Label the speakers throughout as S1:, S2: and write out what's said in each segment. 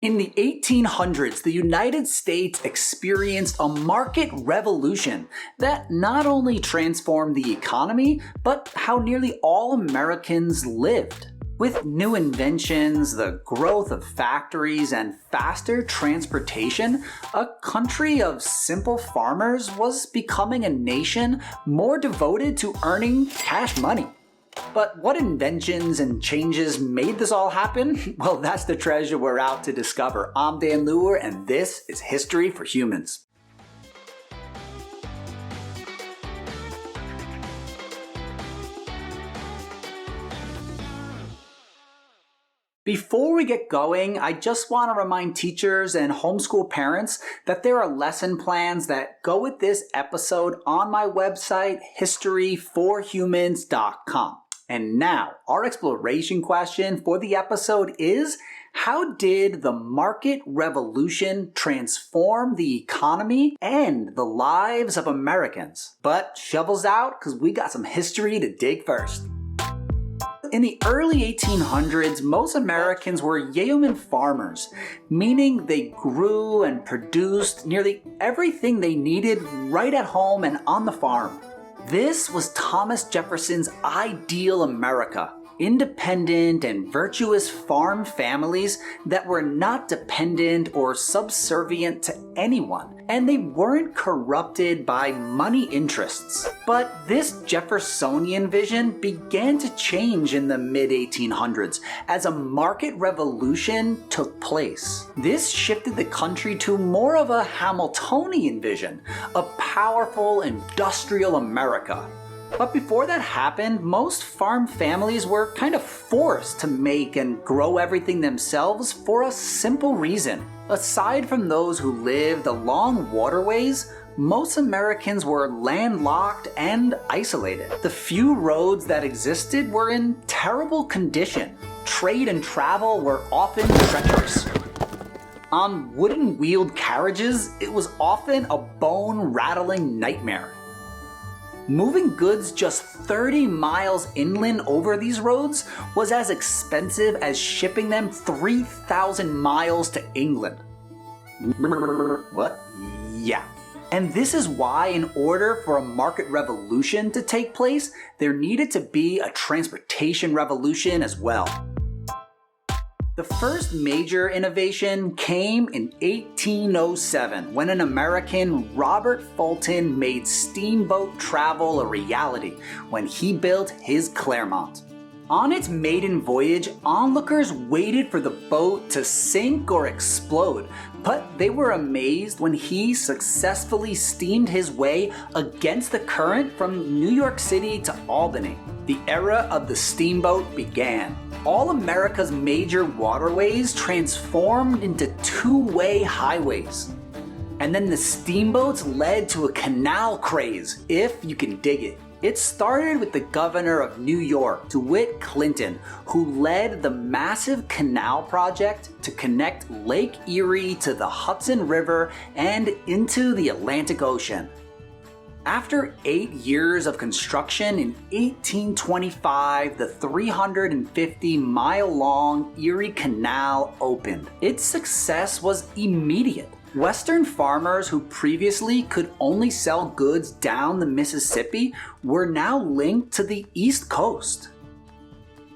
S1: In the 1800s, the United States experienced a market revolution that not only transformed the economy, but how nearly all Americans lived. With new inventions, the growth of factories, and faster transportation, a country of simple farmers was becoming a nation more devoted to earning cash money. But what inventions and changes made this all happen? Well, that's the treasure we're out to discover. I'm Dan Luer, and this is History for Humans. Before we get going, I just want to remind teachers and homeschool parents that there are lesson plans that go with this episode on my website, historyforhumans.com. And now, our exploration question for the episode is, how did the market revolution transform the economy and the lives of Americans? But shovels out, because we got some history to dig first. In the early 1800s, most Americans were yeomen farmers, meaning they grew and produced nearly everything they needed right at home and on the farm. This was Thomas Jefferson's ideal America. Independent and virtuous farm families that were not dependent or subservient to anyone, and they weren't corrupted by money interests. But this Jeffersonian vision began to change in the mid-1800s as a market revolution took place. This shifted the country to more of a Hamiltonian vision, a powerful industrial America. But before that happened, most farm families were kind of forced to make and grow everything themselves for a simple reason. Aside from those who lived along waterways, most Americans were landlocked and isolated. The few roads that existed were in terrible condition. Trade and travel were often treacherous. On wooden-wheeled carriages, it was often a bone-rattling nightmare. Moving goods just 30 miles inland over these roads was as expensive as shipping them 3,000 miles to England. What? Yeah. And this is why, in order for a market revolution to take place, there needed to be a transportation revolution as well. The first major innovation came in 1807 when an American, Robert Fulton, made steamboat travel a reality when he built his Clermont. On its maiden voyage, onlookers waited for the boat to sink or explode, but they were amazed when he successfully steamed his way against the current from New York City to Albany. The era of the steamboat began. All America's major waterways transformed into two-way highways. And then the steamboats led to a canal craze, if you can dig it. It started with the governor of New York, DeWitt Clinton, who led the massive canal project to connect Lake Erie to the Hudson River and into the Atlantic Ocean. After 8 years of construction in 1825, the 350-mile-long Erie Canal opened. Its success was immediate. Western farmers who previously could only sell goods down the Mississippi were now linked to the East Coast.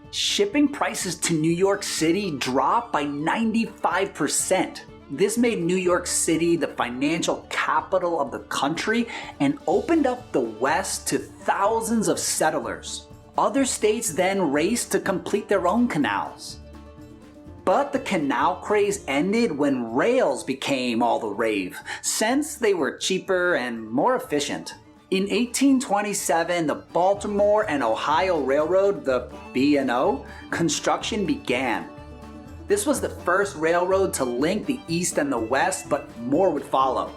S1: Shipping prices to New York City dropped by 95%. This made New York City the financial capital of the country and opened up the West to thousands of settlers. Other states then raced to complete their own canals. But the canal craze ended when rails became all the rave, since they were cheaper and more efficient. In 1827, the Baltimore and Ohio Railroad, the B&O, construction began. This was the first railroad to link the East and the West, but more would follow.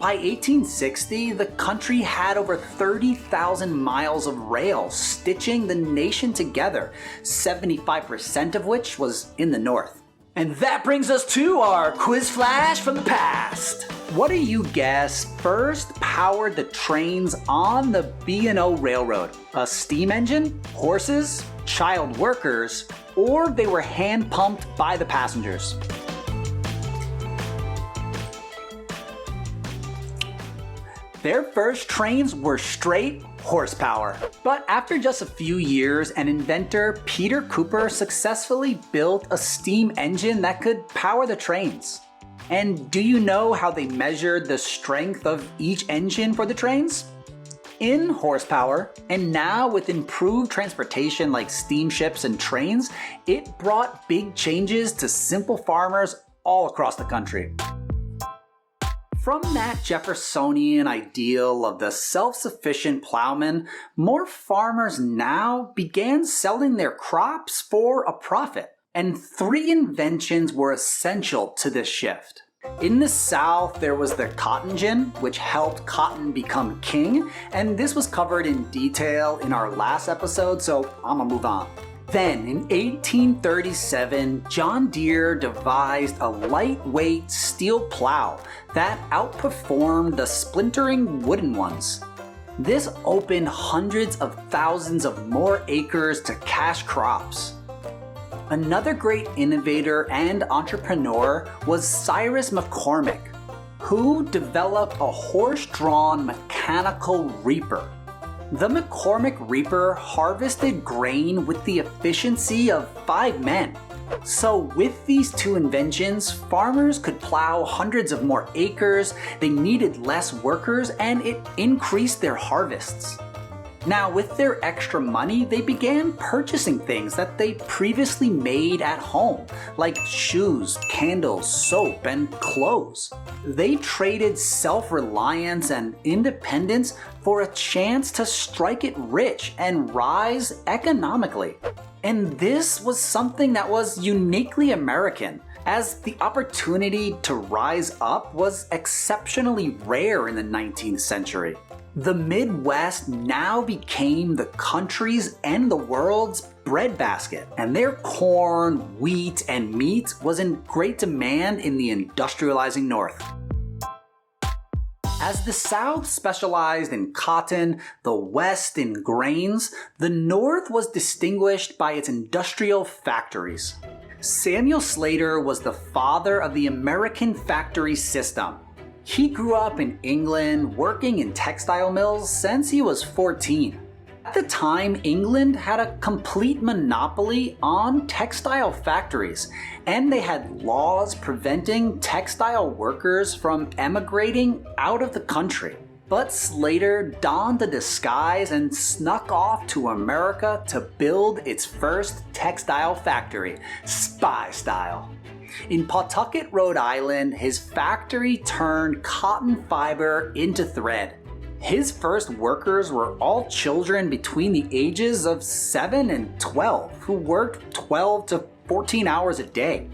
S1: By 1860, the country had over 30,000 miles of rail stitching the nation together, 75% of which was in the north. And that brings us to our quiz flash from the past. What do you guess first powered the trains on the B&O Railroad? A steam engine, horses, child workers, or they were hand pumped by the passengers? Their first trains were straight horsepower. But after just a few years, an inventor, Peter Cooper, successfully built a steam engine that could power the trains. And do you know how they measured the strength of each engine for the trains? In horsepower, and now with improved transportation like steamships and trains, it brought big changes to simple farmers all across the country. From that Jeffersonian ideal of the self-sufficient plowman, more farmers now began selling their crops for a profit. And 3 inventions were essential to this shift. In the South, there was the cotton gin, which helped cotton become king, and this was covered in detail in our last episode, so I'm gonna move on. Then, in 1837, John Deere devised a lightweight steel plow that outperformed the splintering wooden ones. This opened hundreds of thousands of more acres to cash crops. Another great innovator and entrepreneur was Cyrus McCormick, who developed a horse-drawn mechanical reaper. The McCormick reaper harvested grain with the efficiency of 5 men. So with these 2 inventions, farmers could plow hundreds of more acres, they needed less workers, and it increased their harvests. Now, with their extra money, they began purchasing things that they previously made at home, like shoes, candles, soap, and clothes. They traded self-reliance and independence for a chance to strike it rich and rise economically. And this was something that was uniquely American, as the opportunity to rise up was exceptionally rare in the 19th century. The Midwest now became the country's and the world's breadbasket, and their corn, wheat, and meat was in great demand in the industrializing North. As the South specialized in cotton, the West in grains, the North was distinguished by its industrial factories. Samuel Slater was the father of the American factory system. He grew up in England working in textile mills since he was 14. At the time, England had a complete monopoly on textile factories, and they had laws preventing textile workers from emigrating out of the country. But Slater donned a disguise and snuck off to America to build its first textile factory, spy style. In Pawtucket, Rhode Island, his factory turned cotton fiber into thread. His first workers were all children between the ages of 7 and 12 who worked 12 to 14 hours a day.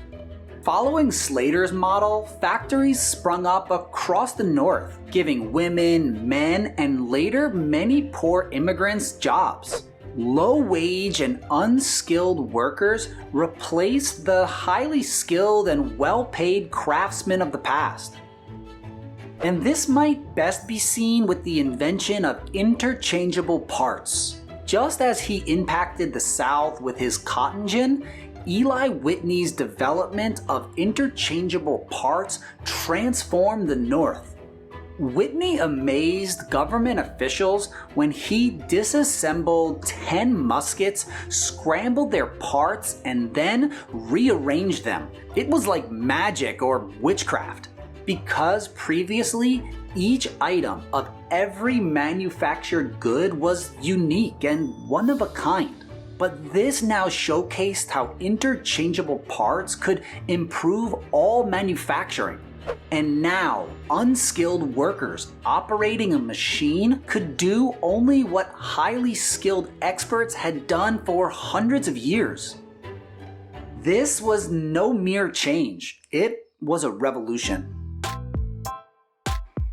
S1: Following Slater's model, factories sprung up across the North, giving women, men, and later many poor immigrants jobs. Low-wage and unskilled workers replaced the highly skilled and well-paid craftsmen of the past. And this might best be seen with the invention of interchangeable parts. Just as he impacted the South with his cotton gin, Eli Whitney's development of interchangeable parts transformed the North. Whitney amazed government officials when he disassembled 10 muskets, scrambled their parts, and then rearranged them. It was like magic or witchcraft. Because previously, each item of every manufactured good was unique and one of a kind. But this now showcased how interchangeable parts could improve all manufacturing. And now, unskilled workers operating a machine could do only what highly skilled experts had done for hundreds of years. This was no mere change, it was a revolution.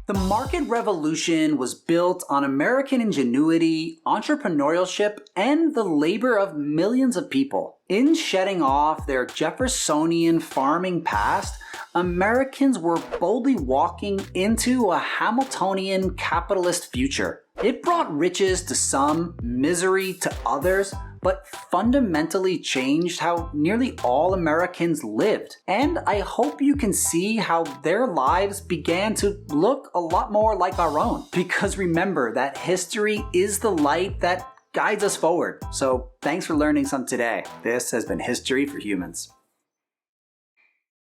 S1: The market revolution was built on American ingenuity, entrepreneurship, and the labor of millions of people. In shedding off their Jeffersonian farming past, Americans were boldly walking into a Hamiltonian capitalist future. It brought riches to some, misery to others, but fundamentally changed how nearly all Americans lived. And I hope you can see how their lives began to look a lot more like our own. Because remember that history is the light that guides us forward. So thanks for learning some today. This has been History for Humans.